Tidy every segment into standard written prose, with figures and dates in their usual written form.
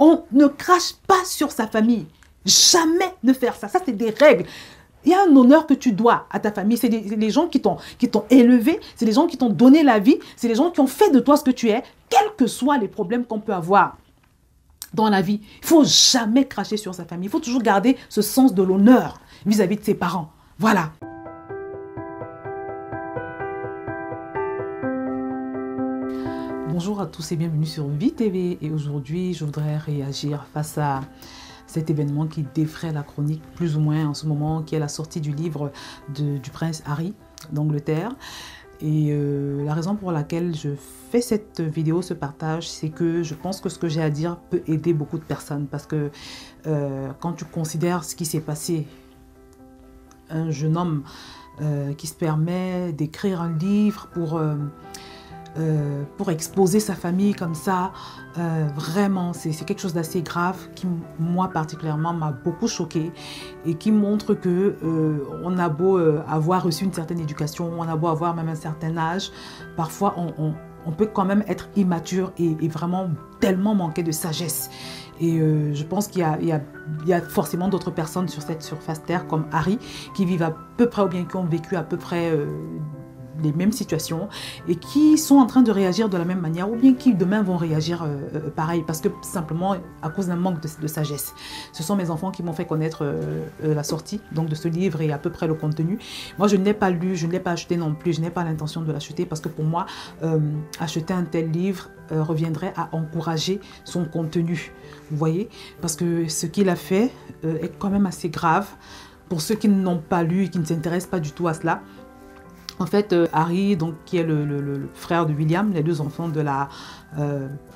On ne crache pas sur sa famille. Jamais ne faire ça. Ça, c'est des règles. Il y a un honneur que tu dois à ta famille. C'est les gens qui t'ont élevé. C'est les gens qui t'ont donné la vie. C'est les gens qui ont fait de toi ce que tu es. Quels que soient les problèmes qu'on peut avoir dans la vie, il ne faut jamais cracher sur sa famille. Il faut toujours garder ce sens de l'honneur vis-à-vis de ses parents. Voilà. Bonjour à tous et bienvenue sur VTV. Et aujourd'hui, je voudrais réagir face à cet événement qui défraie la chronique plus ou moins en ce moment, qui est la sortie du livre du prince Harry d'Angleterre. Et la raison pour laquelle je fais cette vidéo, ce partage, c'est que je pense que ce que j'ai à dire peut aider beaucoup de personnes. Parce que quand tu considères ce qui s'est passé, un jeune homme qui se permet d'écrire un livre pour exposer sa famille comme ça, vraiment, c'est quelque chose d'assez grave qui, moi particulièrement, m'a beaucoup choquée et qui montre que on a beau avoir reçu une certaine éducation, on a beau avoir même un certain âge, parfois on peut quand même être immature et vraiment tellement manquer de sagesse. Et je pense qu'il y a forcément d'autres personnes sur cette surface terre comme Harry qui vivent à peu près ou bien qui ont vécu à peu près les mêmes situations et qui sont en train de réagir de la même manière ou bien qui demain vont réagir pareil parce que simplement à cause d'un manque de sagesse. Ce sont mes enfants qui m'ont fait connaître la sortie donc de ce livre et à peu près le contenu. Moi je ne l'ai pas lu, je ne l'ai pas acheté non plus, je n'ai pas l'intention de l'acheter parce que pour moi acheter un tel livre reviendrait à encourager son contenu, vous voyez, parce que ce qu'il a fait est quand même assez grave pour ceux qui n'ont pas lu et qui ne s'intéressent pas du tout à cela. En fait, Harry, donc, qui est le frère de William, les deux enfants de la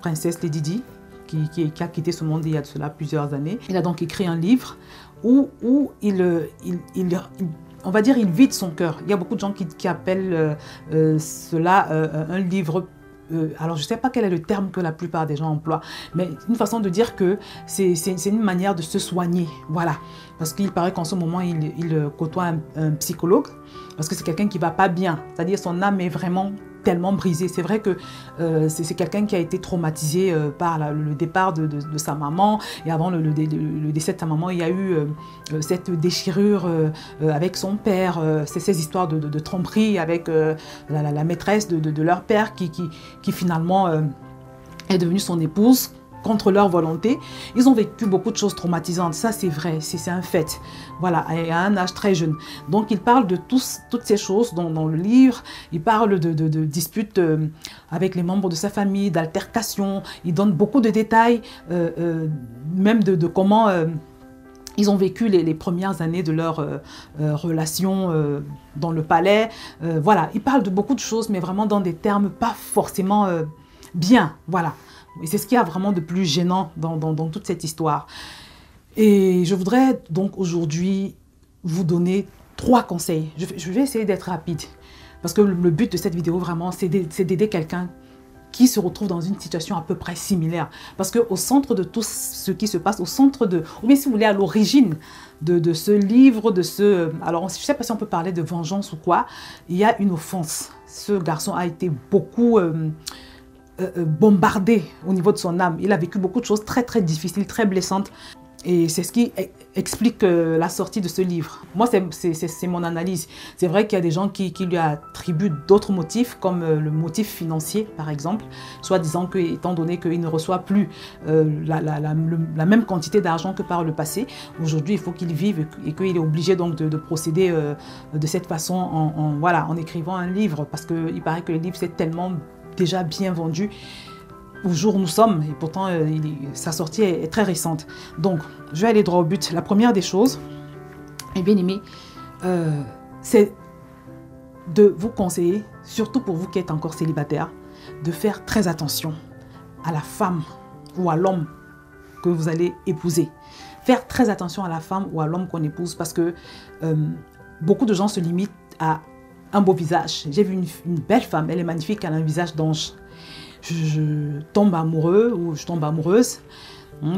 princesse Lady Di, qui a quitté ce monde il y a de cela plusieurs années. Il a donc écrit un livre où on va dire, il vide son cœur. Il y a beaucoup de gens qui appellent cela un livre. Alors, je ne sais pas quel est le terme que la plupart des gens emploient, mais une façon de dire que c'est une manière de se soigner, voilà. Parce qu'il paraît qu'en ce moment, il côtoie un psychologue, parce que c'est quelqu'un qui ne va pas bien, c'est-à-dire son âme est vraiment tellement brisée. C'est vrai que c'est quelqu'un qui a été traumatisé par le départ de sa maman, et avant le décès de sa maman, il y a eu cette déchirure avec son père, ces histoires de tromperie avec la maîtresse de leur père qui finalement est devenue son épouse contre leur volonté. Ils ont vécu beaucoup de choses traumatisantes, ça c'est vrai, c'est un fait, voilà, à un âge très jeune. Donc il parle de toutes ces choses dans le livre, il parle de disputes avec les membres de sa famille, d'altercations, il donne beaucoup de détails, même de comment ils ont vécu les premières années de leur relation dans le palais. Voilà, il parle de beaucoup de choses, mais vraiment dans des termes pas forcément bien, voilà. Et c'est ce qu'il y a vraiment de plus gênant dans toute cette histoire. Et je voudrais donc aujourd'hui vous donner 3 conseils. Je vais essayer d'être rapide. Parce que le but de cette vidéo vraiment, c'est d'aider quelqu'un qui se retrouve dans une situation à peu près similaire. Parce qu'au centre de tout ce qui se passe, au centre de, ou bien si vous voulez, à l'origine de ce livre, alors je ne sais pas si on peut parler de vengeance ou quoi, il y a une offense. Ce garçon a été beaucoup bombardé au niveau de son âme. Il a vécu beaucoup de choses très très difficiles, très blessantes. Et c'est ce qui explique la sortie de ce livre. Moi, c'est mon analyse. C'est vrai qu'il y a des gens qui lui attribuent d'autres motifs, comme le motif financier, par exemple, soit disant que, étant donné qu'il ne reçoit plus la même quantité d'argent que par le passé, aujourd'hui, il faut qu'il vive et qu'il est obligé donc de procéder de cette façon voilà, en écrivant un livre, parce qu'il paraît que le livre, c'est tellement déjà bien vendu au jour où nous sommes, et pourtant sa sortie est très récente. Donc, je vais aller droit au but. La première des choses, et bien aimé, c'est de vous conseiller, surtout pour vous qui êtes encore célibataire, de faire très attention à la femme ou à l'homme que vous allez épouser. Faire très attention à la femme ou à l'homme qu'on épouse, parce que beaucoup de gens se limitent à un beau visage. J'ai vu une belle femme, elle est magnifique, elle a un visage d'ange. Je tombe amoureux ou je tombe amoureuse.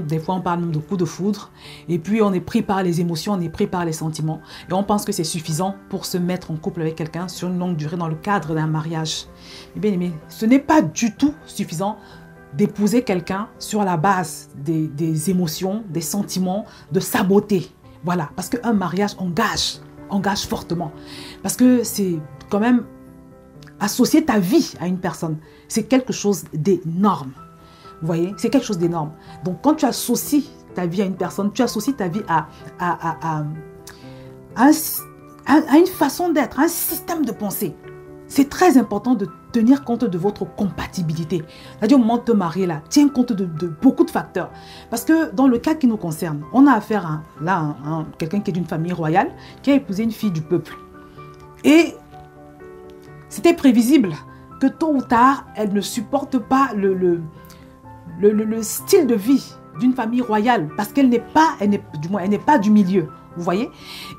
Des fois, on parle même de coup de foudre. Et puis, on est pris par les émotions, on est pris par les sentiments. Et on pense que c'est suffisant pour se mettre en couple avec quelqu'un sur une longue durée dans le cadre d'un mariage. Eh bien aimé, ce n'est pas du tout suffisant d'épouser quelqu'un sur la base des émotions, des sentiments, de sa beauté. Voilà, parce qu'un mariage engage fortement. Parce que c'est quand même associer ta vie à une personne. C'est quelque chose d'énorme. Vous voyez, c'est quelque chose d'énorme. Donc, quand tu associes ta vie à une personne, tu associes ta vie à une façon d'être, à un système de pensée. C'est très important de tenir compte de votre compatibilité. C'est-à-dire, au moment de te marier, là, tiens compte de beaucoup de facteurs. Parce que dans le cas qui nous concerne, on a affaire à quelqu'un qui est d'une famille royale, qui a épousé une fille du peuple. Et c'était prévisible que tôt ou tard, elle ne supporte pas le style de vie d'une famille royale, parce qu'elle n'est pas du milieu. Vous voyez?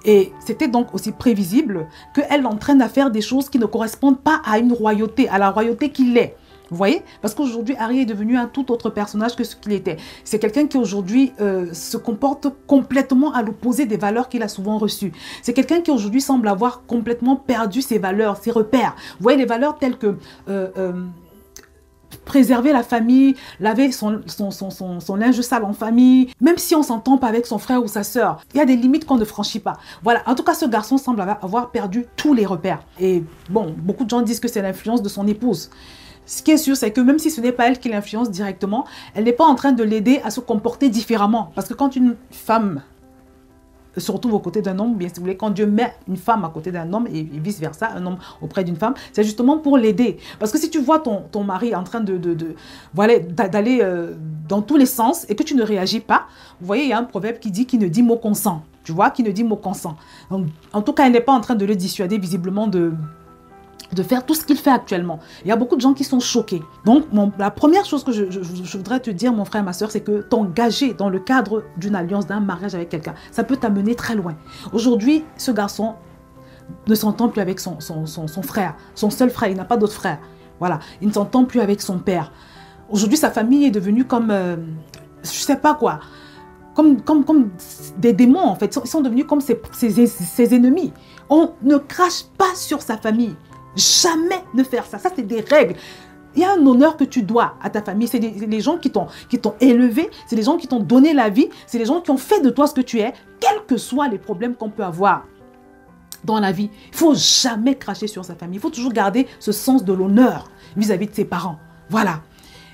Et c'était donc aussi prévisible qu'elle l'entraîne à faire des choses qui ne correspondent pas à une royauté, à la royauté qu'il est. Vous voyez? Parce qu'aujourd'hui, Harry est devenu un tout autre personnage que ce qu'il était. C'est quelqu'un qui aujourd'hui se comporte complètement à l'opposé des valeurs qu'il a souvent reçues. C'est quelqu'un qui aujourd'hui semble avoir complètement perdu ses valeurs, ses repères. Vous voyez, les valeurs telles que préserver la famille, laver son linge sale en famille, même si on ne s'entend pas avec son frère ou sa sœur. Il y a des limites qu'on ne franchit pas. Voilà, en tout cas, ce garçon semble avoir perdu tous les repères. Et bon, beaucoup de gens disent que c'est l'influence de son épouse. Ce qui est sûr, c'est que même si ce n'est pas elle qui l'influence directement, elle n'est pas en train de l'aider à se comporter différemment. Parce que quand une femme se retrouve aux côtés d'un homme, bien si vous voulez, quand Dieu met une femme à côté d'un homme et vice-versa, un homme auprès d'une femme, c'est justement pour l'aider. Parce que si tu vois ton mari en train d'aller dans tous les sens et que tu ne réagis pas, vous voyez, il y a un proverbe qui dit qu'il ne dit mot consent. Tu vois, qui ne dit mot consent. Donc, en tout cas, elle n'est pas en train de le dissuader visiblement de faire tout ce qu'il fait actuellement. Il y a beaucoup de gens qui sont choqués. Donc, la première chose que je voudrais te dire, mon frère, ma soeur, c'est que t'engager dans le cadre d'une alliance, d'un mariage avec quelqu'un, ça peut t'amener très loin. Aujourd'hui, ce garçon ne s'entend plus avec son frère, son seul frère, il n'a pas d'autre frère. Voilà, il ne s'entend plus avec son père. Aujourd'hui, sa famille est devenue comme, je sais pas quoi, comme des démons, en fait. Ils sont devenus comme ses ennemis. On ne crache pas sur sa famille. Jamais ne faire ça. Ça, c'est des règles. Il y a un honneur que tu dois à ta famille. C'est les gens qui t'ont élevé. C'est les gens qui t'ont donné la vie. C'est les gens qui ont fait de toi ce que tu es. Quels que soient les problèmes qu'on peut avoir dans la vie, il ne faut jamais cracher sur sa famille. Il faut toujours garder ce sens de l'honneur vis-à-vis de ses parents. Voilà.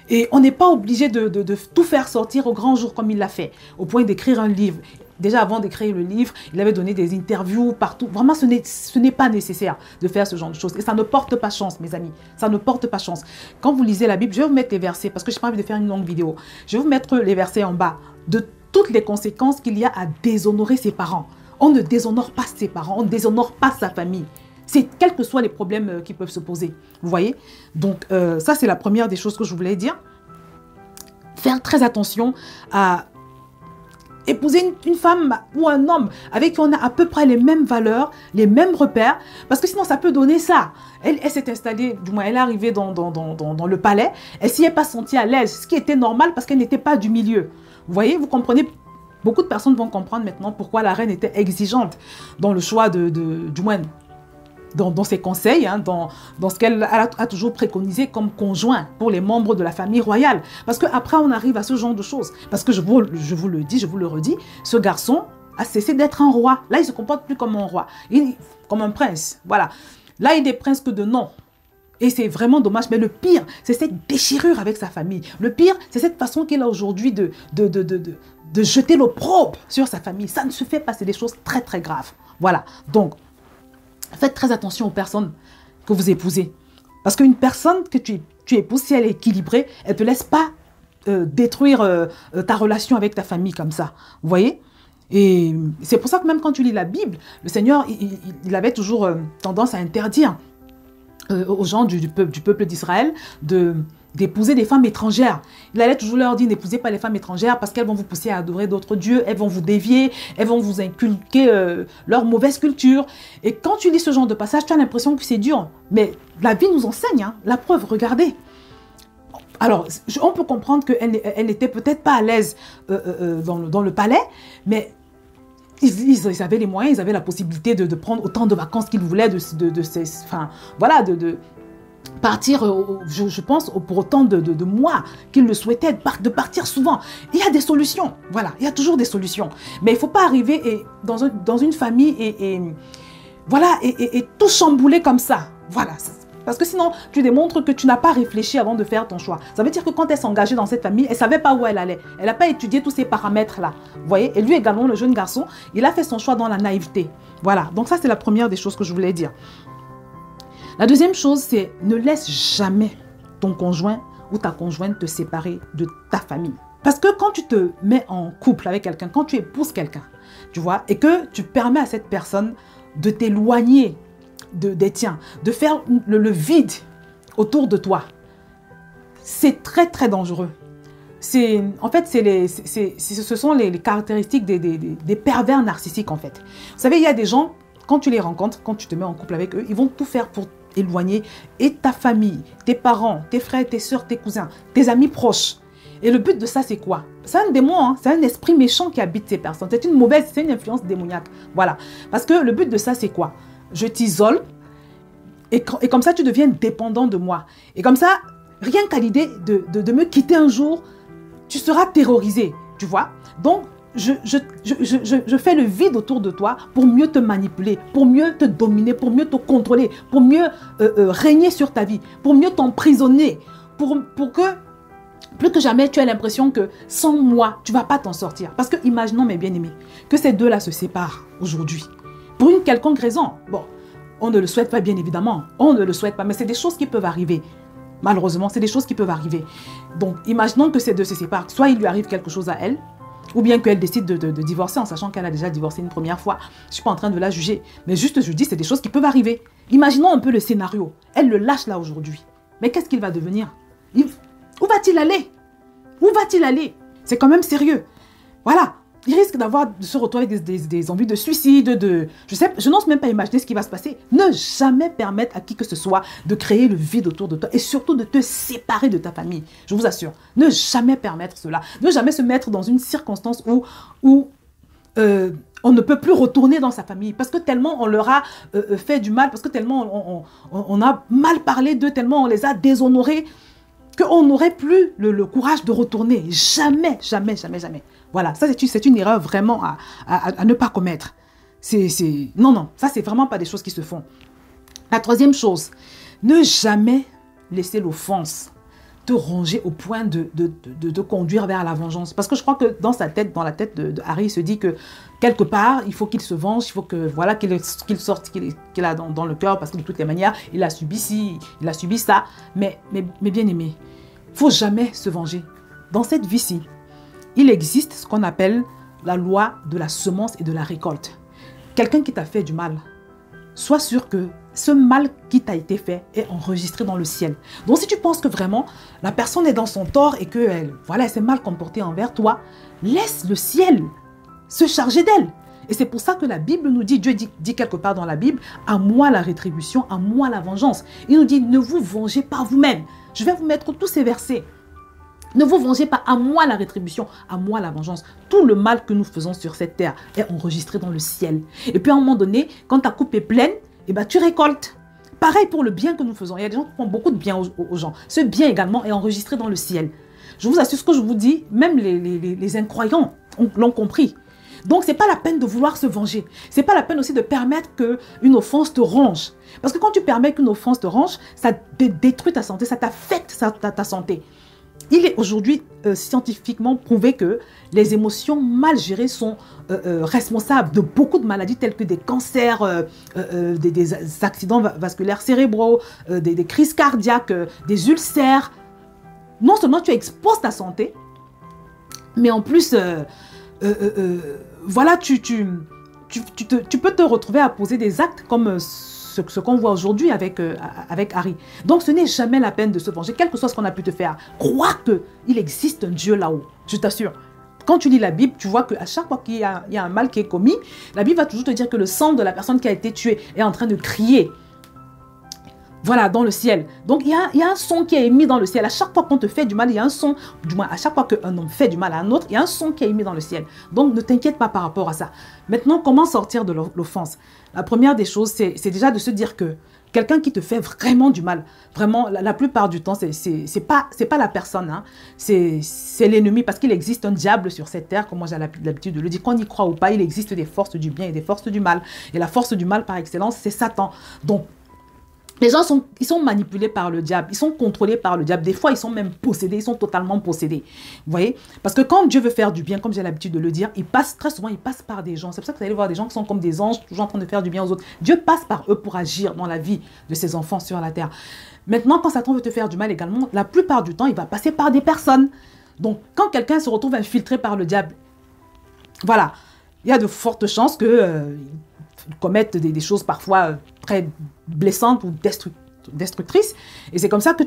Et on n'est pas obligé de tout faire sortir au grand jour comme il l'a fait, au point d'écrire un livre. Déjà, avant d'écrire le livre, il avait donné des interviews partout. Vraiment, ce n'est pas nécessaire de faire ce genre de choses. Et ça ne porte pas chance, mes amis. Ça ne porte pas chance. Quand vous lisez la Bible, je vais vous mettre les versets, parce que je n'ai pas envie de faire une longue vidéo. Je vais vous mettre les versets en bas de toutes les conséquences qu'il y a à déshonorer ses parents. On ne déshonore pas ses parents, on ne déshonore pas sa famille. C'est quels que soient les problèmes qui peuvent se poser. Vous voyez? Donc, ça, c'est la première des choses que je voulais dire. Faire très attention à épouser une femme ou un homme avec qui on a à peu près les mêmes valeurs, les mêmes repères, parce que sinon ça peut donner ça. Elle s'est installée, du moins elle est arrivée dans le palais, elle s'y est pas sentie à l'aise, ce qui était normal parce qu'elle n'était pas du milieu. Vous voyez, vous comprenez, beaucoup de personnes vont comprendre maintenant pourquoi la reine était exigeante dans le choix du moins dans ses conseils, hein, dans ce qu'elle a toujours préconisé comme conjoint pour les membres de la famille royale. Parce qu'après, on arrive à ce genre de choses. Parce que je vous le dis, je vous le redis, ce garçon a cessé d'être un roi. Là, il ne se comporte plus comme un roi, comme un prince. Voilà. Là, il n'est prince que de nom. Et c'est vraiment dommage. Mais le pire, c'est cette déchirure avec sa famille. Le pire, c'est cette façon qu'il a aujourd'hui de jeter l'opprobre sur sa famille. Ça ne se fait pas. C'est des choses très, très graves. Voilà. Donc, faites très attention aux personnes que vous épousez. Parce qu'une personne que tu épouses, si elle est équilibrée, elle ne te laisse pas détruire ta relation avec ta famille comme ça. Vous voyez? Et c'est pour ça que même quand tu lis la Bible, le Seigneur, il avait toujours tendance à interdire aux gens du peuple d'Israël d'épouser des femmes étrangères. Il allait toujours leur dire, n'épousez pas les femmes étrangères parce qu'elles vont vous pousser à adorer d'autres dieux, elles vont vous dévier, elles vont vous inculquer leur mauvaise culture. Et quand tu lis ce genre de passage, tu as l'impression que c'est dur. Mais la vie nous enseigne, hein, la preuve, regardez. Alors, on peut comprendre qu'elle n'était peut-être pas à l'aise dans le palais, mais ils avaient les moyens, ils avaient la possibilité de prendre autant de vacances qu'ils voulaient, voilà, partir, je pense, pour autant de mois qu'il le souhaitait, de partir souvent. Il y a des solutions, voilà, il y a toujours des solutions. Mais il ne faut pas arriver dans une famille voilà, et tout chambouler comme ça. Voilà, parce que sinon, tu démontres que tu n'as pas réfléchi avant de faire ton choix. Ça veut dire que quand elle s'est engagée dans cette famille, elle ne savait pas où elle allait. Elle n'a pas étudié tous ces paramètres-là. Vous voyez? Et lui également, le jeune garçon, il a fait son choix dans la naïveté. Voilà, donc ça, c'est la première des choses que je voulais dire. La deuxième chose, c'est ne laisse jamais ton conjoint ou ta conjointe te séparer de ta famille. Parce que quand tu te mets en couple avec quelqu'un, quand tu épouses quelqu'un, tu vois, et que tu permets à cette personne de t'éloigner des tiens, de faire le vide autour de toi, c'est très très dangereux. En fait, ce sont les caractéristiques des pervers narcissiques en fait. Vous savez, il y a des gens, quand tu les rencontres, quand tu te mets en couple avec eux, ils vont tout faire pour éloigner et ta famille, tes parents, tes frères, tes soeurs, tes cousins, tes amis proches. Et le but de ça, c'est quoi? C'est un démon, hein? C'est un esprit méchant qui habite ces personnes. C'est une influence démoniaque. Voilà. Parce que le but de ça, c'est quoi? Je t'isole et comme ça, tu deviens dépendant de moi. Et comme ça, rien qu'à l'idée de me quitter un jour, tu seras terrorisé, tu vois? Donc, je fais le vide autour de toi pour mieux te manipuler, pour mieux te dominer, pour mieux te contrôler, pour mieux régner sur ta vie, pour mieux t'emprisonner, pour que plus que jamais tu as l'impression que sans moi, tu ne vas pas t'en sortir. Parce que imaginons, mes bien-aimés, que ces deux-là se séparent aujourd'hui. Pour une quelconque raison. Bon, on ne le souhaite pas, bien évidemment. On ne le souhaite pas, mais c'est des choses qui peuvent arriver. Malheureusement, c'est des choses qui peuvent arriver. Donc, imaginons que ces deux se séparent. Soit il lui arrive quelque chose à elle, ou bien qu'elle décide de divorcer en sachant qu'elle a déjà divorcé une première fois. Je ne suis pas en train de la juger. Mais juste, je dis, c'est des choses qui peuvent arriver. Imaginons un peu le scénario. Elle le lâche là aujourd'hui. Mais qu'est-ce qu'il va devenir? Où va-t-il aller? Où va-t-il aller? C'est quand même sérieux. Voilà. Il risque de se retrouver avec des envies de suicide, je n'ose même pas imaginer ce qui va se passer. Ne jamais permettre à qui que ce soit de créer le vide autour de toi et surtout de te séparer de ta famille. Je vous assure. Ne jamais permettre cela. Ne jamais se mettre dans une circonstance où on ne peut plus retourner dans sa famille parce que tellement on leur a fait du mal, parce que tellement on a mal parlé d'eux, tellement on les a déshonorés, qu'on n'aurait plus le courage de retourner. Jamais, jamais, jamais, jamais. Voilà, ça c'est une erreur vraiment à ne pas commettre. Non, ça c'est vraiment pas des choses qui se font. La troisième chose, ne jamais laisser l'offense te ronger au point de conduire vers la vengeance. Parce que je crois que dans la tête de Harry, il se dit que quelque part, il faut qu'il se venge, il faut que voilà qu'il sorte qu'il a dans le cœur, parce que de toutes les manières, il a subi ci, il a subi ça. Mais bien aimé, il ne faut jamais se venger. Dans cette vie-ci, il existe ce qu'on appelle la loi de la semence et de la récolte. Quelqu'un qui t'a fait du mal, sois sûr que ce mal qui t'a été fait est enregistré dans le ciel. Donc si tu penses que vraiment la personne est dans son tort et qu'elle s'est mal comportée envers toi, laisse le ciel se charger d'elle. Et c'est pour ça que la Bible nous dit, Dieu dit quelque part dans la Bible, à moi la rétribution, à moi la vengeance. Il nous dit, ne vous vengez pas vous-même. Je vais vous mettre tous ces versets. Ne vous vengez pas, à moi la rétribution, à moi la vengeance. Tout le mal que nous faisons sur cette terre est enregistré dans le ciel. Et puis à un moment donné, quand ta coupe est pleine, tu récoltes. Pareil pour le bien que nous faisons. Il y a des gens qui font beaucoup de bien aux gens. Ce bien également est enregistré dans le ciel. Je vous assure ce que je vous dis, même les incroyants l'ont compris. Donc, ce n'est pas la peine de vouloir se venger. Ce n'est pas la peine aussi de permettre qu'une offense te ronge. Parce que quand tu permets qu'une offense te ronge, ça détruit ta santé, ça t'affecte ta santé. Il est aujourd'hui scientifiquement prouvé que les émotions mal gérées sont responsables de beaucoup de maladies telles que des cancers, des accidents vasculaires cérébraux, des crises cardiaques, des ulcères. Non seulement tu exposes ta santé, mais en plus, voilà, tu peux te retrouver à poser des actes comme ce qu'on voit aujourd'hui avec Harry. Donc, ce n'est jamais la peine de se venger, quel que soit ce qu'on a pu te faire. Crois qu'il existe un Dieu là-haut, je t'assure. Quand tu lis la Bible, tu vois qu'à chaque fois qu'il y a un mal qui est commis, la Bible va toujours te dire que le sang de la personne qui a été tuée est en train de crier. Voilà, dans le ciel. Donc, il y a un son qui est émis dans le ciel. À chaque fois qu'on te fait du mal, il y a un son, du moins, à chaque fois qu'un homme fait du mal à un autre, il y a un son qui est émis dans le ciel. Donc, ne t'inquiète pas par rapport à ça. Maintenant, comment sortir de l'offense? La première des choses, c'est déjà de se dire que quelqu'un qui te fait vraiment du mal, vraiment, la plupart du temps, c'est pas la personne, hein, c'est l'ennemi, parce qu'il existe un diable sur cette terre, comme moi j'ai l'habitude de le dire, qu'on y croit ou pas, il existe des forces du bien et des forces du mal. Et la force du mal par excellence, c'est Satan. Donc, les gens ils sont manipulés par le diable, ils sont contrôlés par le diable. Des fois, ils sont même possédés, ils sont totalement possédés. Vous voyez? Parce que quand Dieu veut faire du bien, comme j'ai l'habitude de le dire, très souvent, il passe par des gens. C'est pour ça que vous allez voir des gens qui sont comme des anges, toujours en train de faire du bien aux autres. Dieu passe par eux pour agir dans la vie de ses enfants sur la terre. Maintenant, quand Satan veut te faire du mal également, la plupart du temps, il va passer par des personnes. Donc, quand quelqu'un se retrouve infiltré par le diable, voilà, il y a de fortes chances que commettent des choses parfois très blessantes ou destructrices. Et c'est comme ça que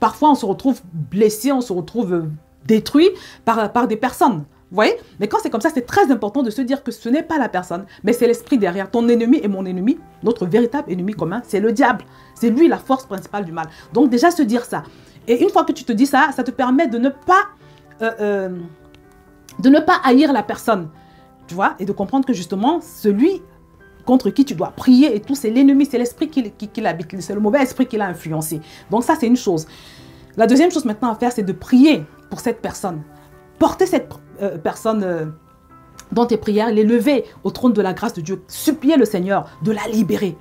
parfois on se retrouve blessé, on se retrouve détruit par des personnes. Vous voyez? Mais quand c'est comme ça, c'est très important de se dire que ce n'est pas la personne, mais c'est l'esprit derrière. Ton ennemi et mon ennemi, notre véritable ennemi commun, c'est le diable. C'est lui la force principale du mal. Donc déjà se dire ça. Et une fois que tu te dis ça, ça te permet de ne pas haïr la personne. Tu vois? Et de comprendre que justement, celui contre qui tu dois prier et tout, c'est l'ennemi, c'est l'esprit qui l'habite, c'est le mauvais esprit qui l'a influencé. Donc ça, c'est une chose. La deuxième chose maintenant à faire, c'est de prier pour cette personne. Porter cette personne dans tes prières, l'élever au trône de la grâce de Dieu, supplier le Seigneur de la libérer.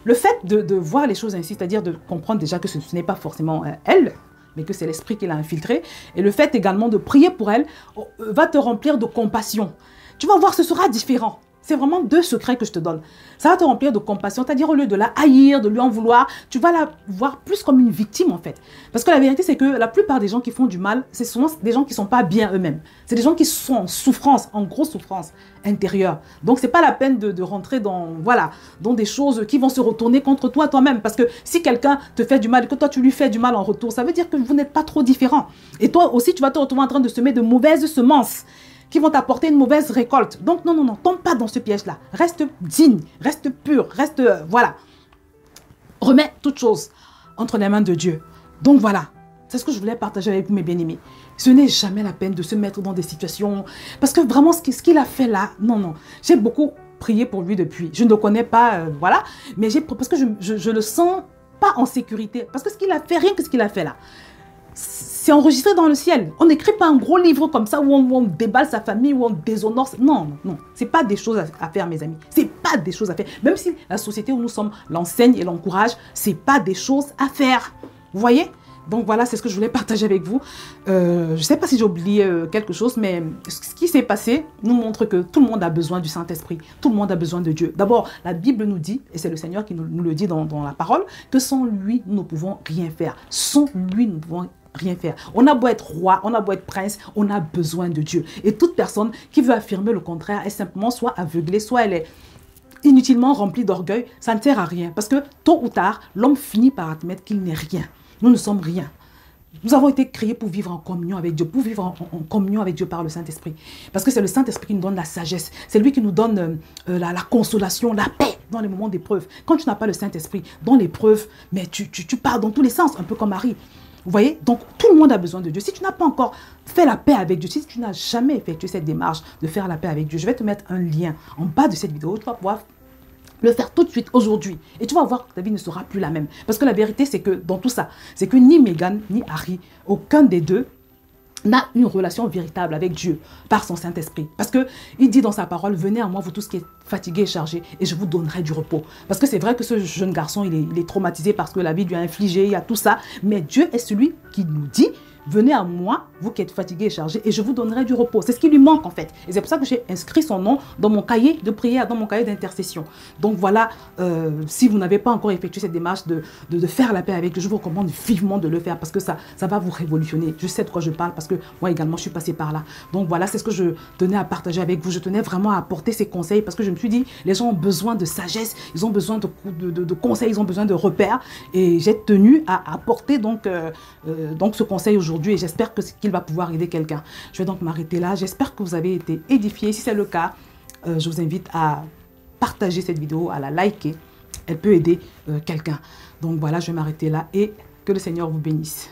Le fait de voir les choses ainsi, c'est-à-dire de comprendre déjà que ce n'est pas forcément elle, mais que c'est l'esprit qui l'a infiltrée, et le fait également de prier pour elle, va te remplir de compassion. Tu vas voir, ce sera différent. C'est vraiment deux secrets que je te donne. Ça va te remplir de compassion, c'est-à-dire au lieu de la haïr, de lui en vouloir, tu vas la voir plus comme une victime en fait. Parce que la vérité, c'est que la plupart des gens qui font du mal, c'est souvent des gens qui ne sont pas bien eux-mêmes. C'est des gens qui sont en souffrance, en grosse souffrance intérieure. Donc, ce n'est pas la peine de rentrer dans des choses qui vont se retourner contre toi toi-même. Parce que si quelqu'un te fait du mal et que toi, tu lui fais du mal en retour, ça veut dire que vous n'êtes pas trop différents. Et toi aussi, tu vas te retrouver en train de semer de mauvaises semences qui vont t'apporter une mauvaise récolte. Donc, non, tombe pas dans ce piège-là. Reste digne, reste pur, reste, voilà. Remets toutes choses entre les mains de Dieu. Donc, voilà. C'est ce que je voulais partager avec vous, mes bien-aimés. Ce n'est jamais la peine de se mettre dans des situations... Parce que vraiment, ce qu'il a fait là, non. J'ai beaucoup prié pour lui depuis. Je ne le connais pas, voilà. Mais parce que je le sens pas en sécurité. Parce que ce qu'il a fait, rien que ce qu'il a fait là, c'est enregistré dans le ciel. On n'écrit pas un gros livre comme ça où on déballe sa famille, où on déshonore. Non. Ce n'est pas des choses à faire, mes amis. Ce n'est pas des choses à faire. Même si la société où nous sommes l'enseigne et l'encourage, ce n'est pas des choses à faire. Vous voyez? Donc voilà, c'est ce que je voulais partager avec vous. Je ne sais pas si j'ai oublié quelque chose, mais ce qui s'est passé nous montre que tout le monde a besoin du Saint-Esprit. Tout le monde a besoin de Dieu. D'abord, la Bible nous dit, et c'est le Seigneur qui nous le dit dans la parole, que sans lui, nous ne pouvons rien faire. Sans lui, nous ne pouvons rien faire. On a beau être roi, on a beau être prince, on a besoin de Dieu. Et toute personne qui veut affirmer le contraire est simplement soit aveuglée, soit elle est inutilement remplie d'orgueil. Ça ne sert à rien. Parce que tôt ou tard, l'homme finit par admettre qu'il n'est rien. Nous ne sommes rien. Nous avons été créés pour vivre en communion avec Dieu, pour vivre en communion avec Dieu par le Saint-Esprit. Parce que c'est le Saint-Esprit qui nous donne la sagesse. C'est lui qui nous donne la consolation, la paix dans les moments d'épreuve. Quand tu n'as pas le Saint-Esprit, dans l'épreuve, mais tu pars dans tous les sens, un peu comme Marie. Vous voyez? Donc, tout le monde a besoin de Dieu. Si tu n'as pas encore fait la paix avec Dieu, si tu n'as jamais effectué cette démarche de faire la paix avec Dieu, je vais te mettre un lien en bas de cette vidéo. Tu vas pouvoir le faire tout de suite, aujourd'hui. Et tu vas voir que ta vie ne sera plus la même. Parce que la vérité, c'est que dans tout ça, c'est que ni Meghan, ni Harry, aucun des deux n'a une relation véritable avec Dieu par son Saint-Esprit. Parce qu'il dit dans sa parole, venez à moi, vous tous qui êtes fatigués et chargés, et je vous donnerai du repos. Parce que c'est vrai que ce jeune garçon, il est traumatisé parce que la vie lui a infligé, il y a tout ça. Mais Dieu est celui qui nous dit, venez à moi, vous qui êtes fatigués et chargés, et je vous donnerai du repos. C'est ce qui lui manque en fait. Et c'est pour ça que j'ai inscrit son nom dans mon cahier de prière, dans mon cahier d'intercession. Donc voilà, si vous n'avez pas encore effectué cette démarche de faire la paix avec Dieu, je vous recommande vivement de le faire parce que ça va vous révolutionner. Je sais de quoi je parle parce que moi également, je suis passée par là. Donc voilà, c'est ce que je tenais à partager avec vous. Je tenais vraiment à apporter ces conseils parce que je me suis dit, les gens ont besoin de sagesse, ils ont besoin de conseils, ils ont besoin de repères. Et j'ai tenu à apporter donc ce conseil aujourd'hui. Et j'espère qu'il va pouvoir aider quelqu'un. Je vais donc m'arrêter là. J'espère que vous avez été édifiés. Si c'est le cas, je vous invite à partager cette vidéo, à la liker. Elle peut aider quelqu'un. Donc voilà, je vais m'arrêter là et que le Seigneur vous bénisse.